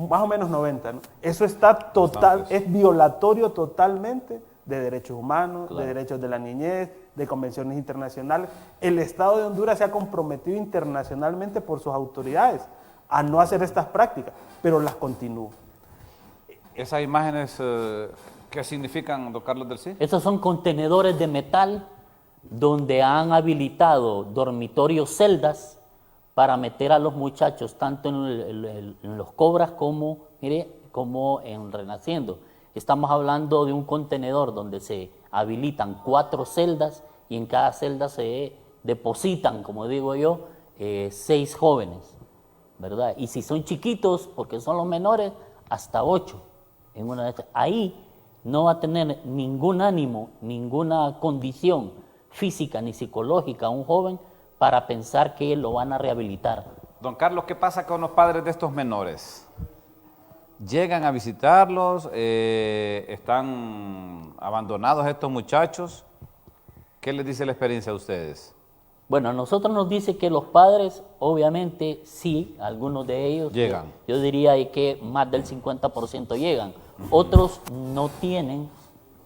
S3: más o menos 90, ¿no? Eso está total,
S1: Bastantes.
S3: es violatorio totalmente de derechos humanos,
S2: Claro.
S3: de derechos de la niñez, de convenciones internacionales. El Estado de Honduras se ha comprometido internacionalmente por sus autoridades a no hacer estas prácticas, pero las continúa.
S1: ¿Esas imágenes qué significan, don Carlos del CID?
S2: Esos son contenedores de metal donde han habilitado dormitorios, celdas, para meter a los muchachos tanto en los Cobras como, mire, como en Renaciendo. Estamos hablando de un contenedor donde se habilitan 4 celdas y en cada celda se depositan, como digo yo, 6 jóvenes, ¿verdad? Y si son chiquitos, porque son los menores, hasta 8 en una de estas. Ahí no va a tener ningún ánimo, ninguna condición física ni psicológica un joven para pensar que lo van a rehabilitar.
S1: Don Carlos, ¿qué pasa con los padres de estos menores? ¿Llegan a visitarlos? ¿Están abandonados estos muchachos? ¿Qué les dice la experiencia a ustedes?
S2: Bueno, a nosotros nos dice que los padres, obviamente, sí, algunos de ellos,
S1: Llegan.
S2: Yo diría que más del 50% llegan. Otros no tienen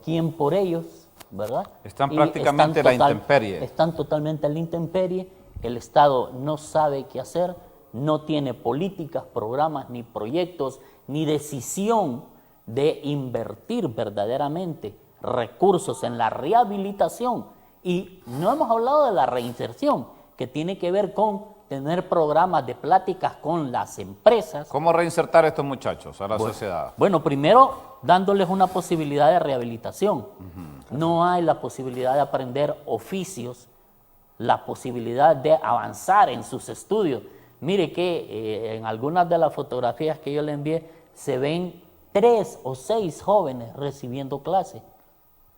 S2: quien por ellos, ¿verdad?
S1: Están
S2: Y
S1: prácticamente a la intemperie.
S2: Están totalmente a la intemperie. El Estado no sabe qué hacer, no tiene políticas, programas, ni proyectos, ni decisión de invertir verdaderamente recursos en la rehabilitación. Y no hemos hablado de la reinserción, que tiene que ver con tener programas de pláticas con las empresas.
S1: ¿Cómo reinsertar a estos muchachos a la sociedad?
S2: Bueno, primero dándoles una posibilidad de rehabilitación. No hay la posibilidad de aprender oficios, la posibilidad de avanzar en sus estudios. Mire que en algunas de las fotografías que yo le envié se ven 3 o 6 jóvenes recibiendo clases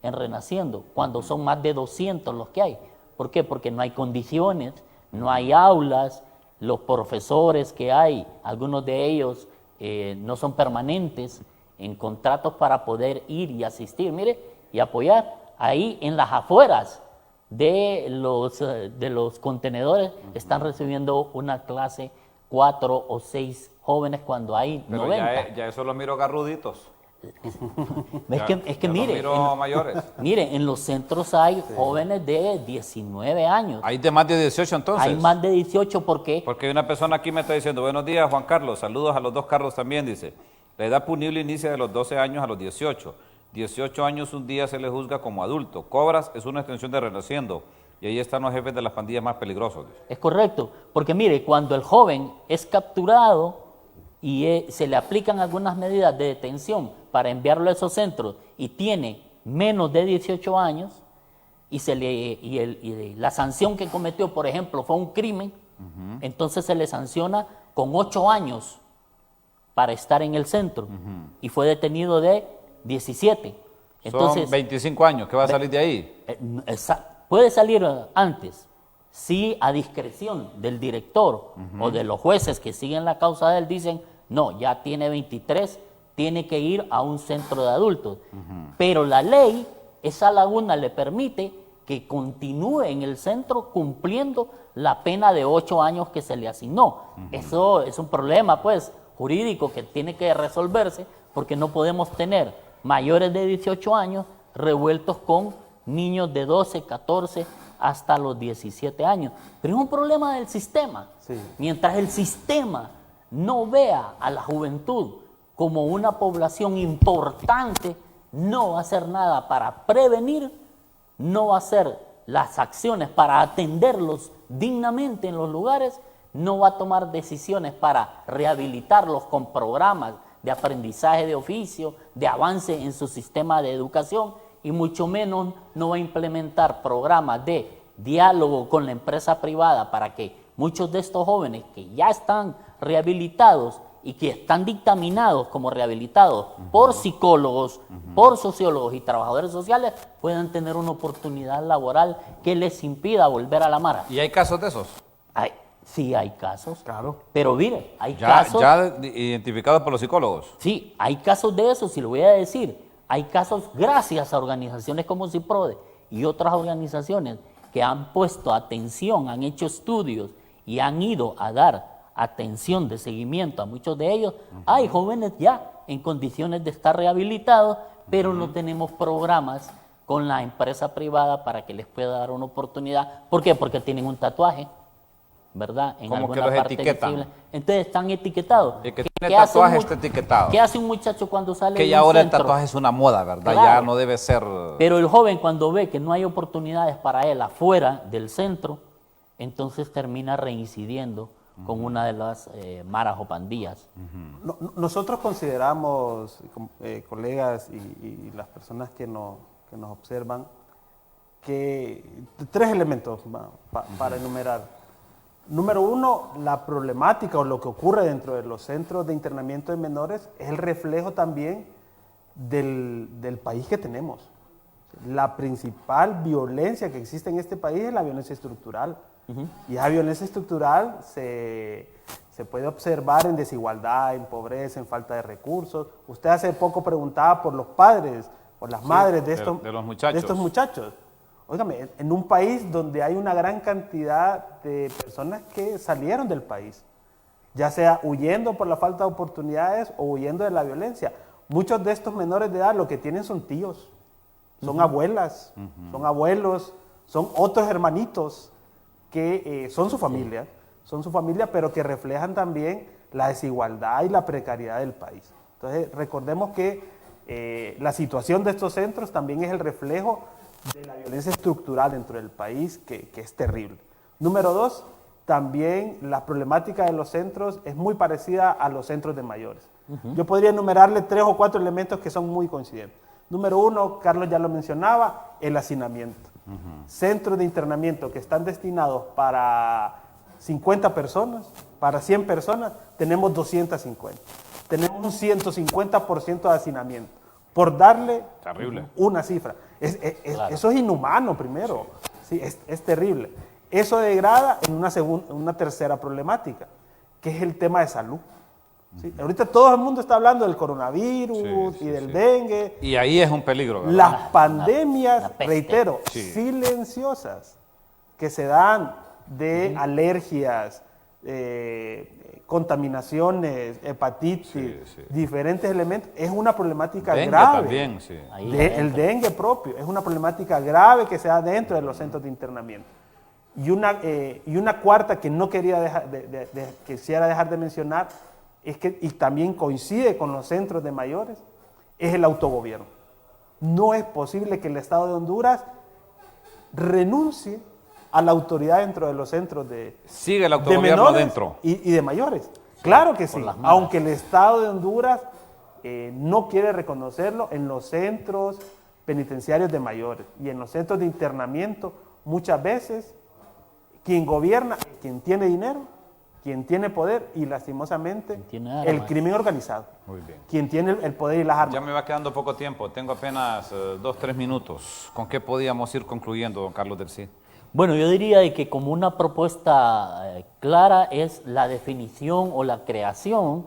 S2: en Renaciendo, cuando son más de 200 los que hay. ¿Por qué? Porque no hay condiciones, no hay aulas, los profesores que hay, algunos de ellos no son permanentes en contratos para poder ir y asistir, mire, y apoyar. Ahí en las afueras de los contenedores están recibiendo una clase 4 o 6 jóvenes cuando hay
S1: Pero
S2: 90.
S1: ya eso lo miro garruditos.
S2: Es que
S1: Ya
S2: mire,
S1: los miro mayores.
S2: mire, en los centros hay jóvenes de 19 años.
S1: ¿Hay de más de 18 entonces?
S2: Hay más de 18 porque
S1: Porque una persona aquí me está diciendo, buenos días Juan Carlos, saludos a los dos Carlos también, dice. La edad punible inicia de los 12 años a los 18. 18 años un día se le juzga como adulto. Cobras es una extensión de Renaciendo. Y ahí están los jefes de las pandillas más peligrosos. Dice.
S2: es correcto, porque mire, cuando el joven es capturado y se le aplican algunas medidas de detención para enviarlo a esos centros y tiene menos de 18 años y la sanción que cometió, por ejemplo, fue un crimen, entonces se le sanciona con 8 años para estar en el centro y fue detenido de 17. Entonces,
S1: Son 25 años, ¿qué va a salir de ahí?
S2: puede salir antes, si a discreción del director o de los jueces que siguen la causa de él dicen, no, ya tiene 23, tiene que ir a un centro de adultos. Pero la ley, esa laguna le permite que continúe en el centro cumpliendo la pena de 8 años que se le asignó. Eso es un problema, pues, jurídico que tiene que resolverse, porque no podemos tener mayores de 18 años revueltos con niños de 12, 14 hasta los 17 años. Pero es un problema del sistema.
S3: Sí.
S2: Mientras el sistema no vea a la juventud como una población importante, no va a hacer nada para prevenir, no va a hacer las acciones para atenderlos dignamente en los lugares, no va a tomar decisiones para rehabilitarlos con programas de aprendizaje de oficio, de avance en su sistema de educación, y mucho menos no va a implementar programas de diálogo con la empresa privada para que muchos de estos jóvenes que ya están rehabilitados y que están dictaminados como rehabilitados por psicólogos, por sociólogos y trabajadores sociales, puedan tener una oportunidad laboral que les impida volver a la mara.
S1: ¿Y hay casos de esos?
S2: Sí, hay casos.
S3: Claro.
S2: Pero mire, hay casos...
S1: Ya identificados por los psicólogos.
S2: Sí, hay casos de eso, si lo voy a decir. Hay casos gracias a organizaciones como CIPRODE y otras organizaciones que han puesto atención, han hecho estudios y han ido a dar atención de seguimiento a muchos de ellos. Hay jóvenes ya en condiciones de estar rehabilitados, pero no tenemos programas con la empresa privada para que les pueda dar una oportunidad. ¿Por qué? Porque tienen un tatuaje, ¿verdad? En
S1: Como que
S2: alguna
S1: los
S2: parte
S1: etiquetan.
S2: visible. Entonces están etiquetados.
S1: El que
S2: ¿Qué
S1: tiene
S2: hace
S1: tatuaje
S2: un
S1: está etiquetado.
S2: ¿Qué hace un muchacho cuando sale
S1: Que
S2: de
S1: ya
S2: un
S1: ahora el
S2: centro?
S1: tatuaje es una moda, ¿verdad?
S2: Claro.
S1: Ya no debe ser...
S2: Pero el joven, cuando ve que no hay oportunidades para él afuera del centro, entonces termina reincidiendo con una de las maras o pandillas.
S3: Nosotros consideramos, colegas y las personas que nos observan, que tres elementos para enumerar. Número uno, la problemática o lo que ocurre dentro de los centros de internamiento de menores es el reflejo también del país que tenemos. La principal violencia que existe en este país es la violencia estructural. Y esa violencia estructural se puede observar en desigualdad, en pobreza, en falta de recursos. Usted hace poco preguntaba por los padres, por las madres de
S1: los muchachos.
S3: de estos muchachos. Óigame, en un país donde hay una gran cantidad de personas que salieron del país, ya sea huyendo por la falta de oportunidades o huyendo de la violencia. Muchos de estos menores de edad lo que tienen son tíos, son abuelas, son abuelos, son otros hermanitos que son su familia, pero que reflejan también la desigualdad y la precariedad del país. Entonces, recordemos que la situación de estos centros también es el reflejo de la violencia estructural dentro del país, que es terrible. Número dos, también la problemática de los centros es muy parecida a los centros de mayores. Yo podría enumerarle 3 o 4 elementos que son muy coincidentes. Número uno, Carlos ya lo mencionaba, el hacinamiento. Centros de internamiento que están destinados para 50 personas, para 100 personas, tenemos 250. Tenemos un 150% de hacinamiento. Por darle
S1: Terrible.
S3: una cifra.
S2: Claro.
S3: Eso es inhumano, primero. Sí, es terrible. Eso degrada en una tercera problemática, que es el tema de salud. ¿Sí? Ahorita todo el mundo está hablando del coronavirus y del dengue.
S1: Y ahí es un peligro, ¿verdad?
S3: Las pandemias,
S2: la peste.
S3: reitero,
S1: Sí.
S3: silenciosas, que se dan de alergias, contaminaciones, hepatitis, diferentes elementos, es una problemática
S1: Dengue
S3: grave.
S1: también, sí.
S2: Ahí
S3: El dengue propio, es una problemática grave que se da dentro de los centros de internamiento. Y una cuarta que no quería quisiera dejar de mencionar, es que, y también coincide con los centros de mayores, es el autogobierno. No es posible que el Estado de Honduras renuncie a la autoridad dentro de los centros
S1: Sigue el
S3: de
S1: autogobierno
S3: menores
S1: dentro.
S3: y de mayores. Claro que sí,
S2: las malas.
S3: aunque el Estado de Honduras no quiere reconocerlo en los centros penitenciarios de mayores y en los centros de internamiento, muchas veces quien gobierna, quien tiene dinero, quien tiene poder y lastimosamente
S2: tiene armas.
S3: el crimen organizado,
S1: Muy bien.
S3: quien tiene el poder y las armas.
S1: Ya me va quedando poco tiempo, tengo apenas 2-3 minutos. ¿Con qué podíamos ir concluyendo, don Carlos del Cid?
S2: Bueno, yo diría de que como una propuesta clara es la definición o la creación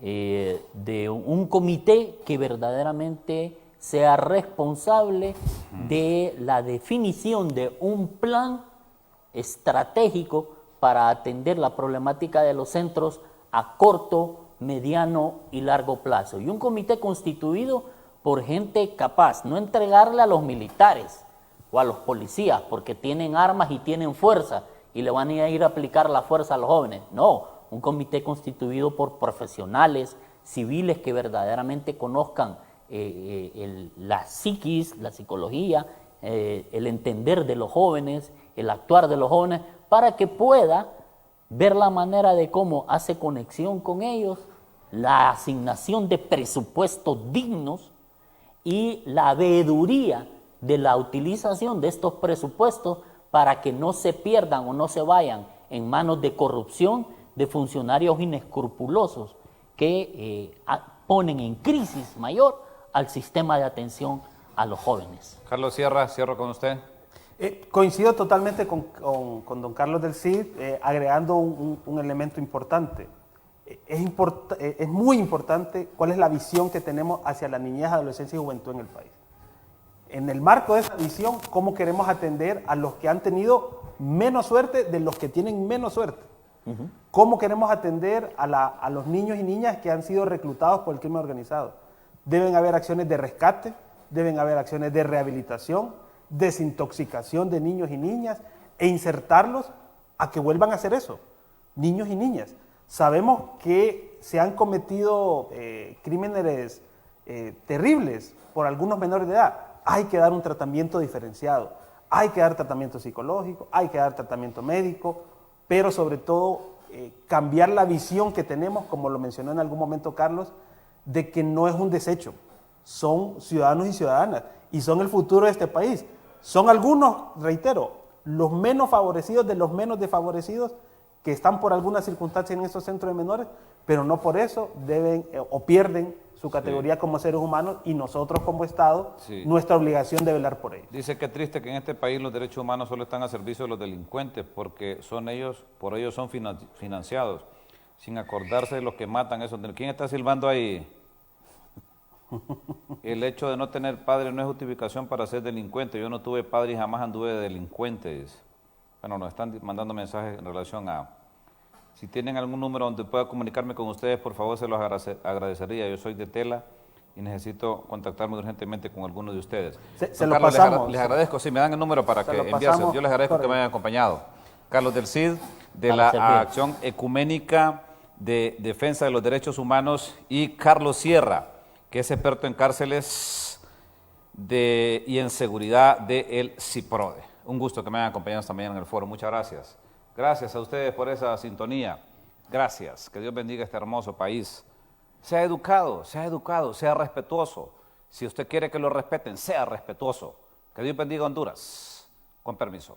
S2: de un comité que verdaderamente sea responsable de la definición de un plan estratégico para atender la problemática de los centros a corto, mediano y largo plazo. Y un comité constituido por gente capaz, no entregarle a los militares o a los policías porque tienen armas y tienen fuerza y le van a ir a aplicar la fuerza a los jóvenes. No, un comité constituido por profesionales civiles que verdaderamente conozcan la psiquis, la psicología, el entender de los jóvenes, el actuar de los jóvenes, para que pueda ver la manera de cómo hace conexión con ellos, la asignación de presupuestos dignos y la veeduría de la utilización de estos presupuestos para que no se pierdan o no se vayan en manos de corrupción de funcionarios inescrupulosos que ponen en crisis mayor al sistema de atención a los jóvenes.
S1: Carlos Sierra, cierro con usted.
S3: Coincido totalmente con don Carlos del CID, agregando un elemento importante. Es muy importante cuál es la visión que tenemos hacia la niñez, adolescencia y juventud en el país. En el marco de esa visión, ¿cómo queremos atender a los que han tenido menos suerte de los que tienen menos suerte? ¿Cómo queremos atender a los niños y niñas que han sido reclutados por el crimen organizado? Deben haber acciones de rescate, deben haber acciones de rehabilitación, desintoxicación de niños y niñas e insertarlos a que vuelvan a hacer eso, niños y niñas. Sabemos que se han cometido crímenes terribles por algunos menores de edad. Hay que dar un tratamiento diferenciado, hay que dar tratamiento psicológico, hay que dar tratamiento médico, pero sobre todo cambiar la visión que tenemos, como lo mencionó en algún momento Carlos, de que no es un desecho, son ciudadanos y ciudadanas y son el futuro de este país. Son algunos, reitero, los menos favorecidos de los menos desfavorecidos que están por alguna circunstancia en estos centros de menores, pero no por eso deben o pierden su categoría como seres humanos y nosotros como Estado, nuestra obligación de velar por ellos.
S1: Dice que es triste que en este país los derechos humanos solo están a servicio de los delincuentes porque por ellos son financiados, sin acordarse de los que matan esos. ¿Quién está silbando ahí? El hecho de no tener padre no es justificación para ser delincuente. Yo no tuve padre y jamás anduve de delincuentes. Bueno, nos están mandando mensajes en relación a... Si tienen algún número donde pueda comunicarme con ustedes, por favor, se los agradecería. Yo soy de Tela y necesito contactarme urgentemente con alguno de ustedes.
S3: Se lo pasamos.
S1: Les agradezco, si me dan el número para que enviárselo. Yo les agradezco que me hayan acompañado. Carlos del CID, de la Acción Ecuménica de Defensa de los Derechos Humanos, y Carlos Sierra, que es experto en cárceles y en seguridad del CIPRODE. Un gusto que me hayan acompañado esta mañana en el foro. Muchas gracias. Gracias a ustedes por esa sintonía. Gracias. Que Dios bendiga este hermoso país. Sea educado, sea respetuoso. Si usted quiere que lo respeten, sea respetuoso. Que Dios bendiga Honduras. Con permiso.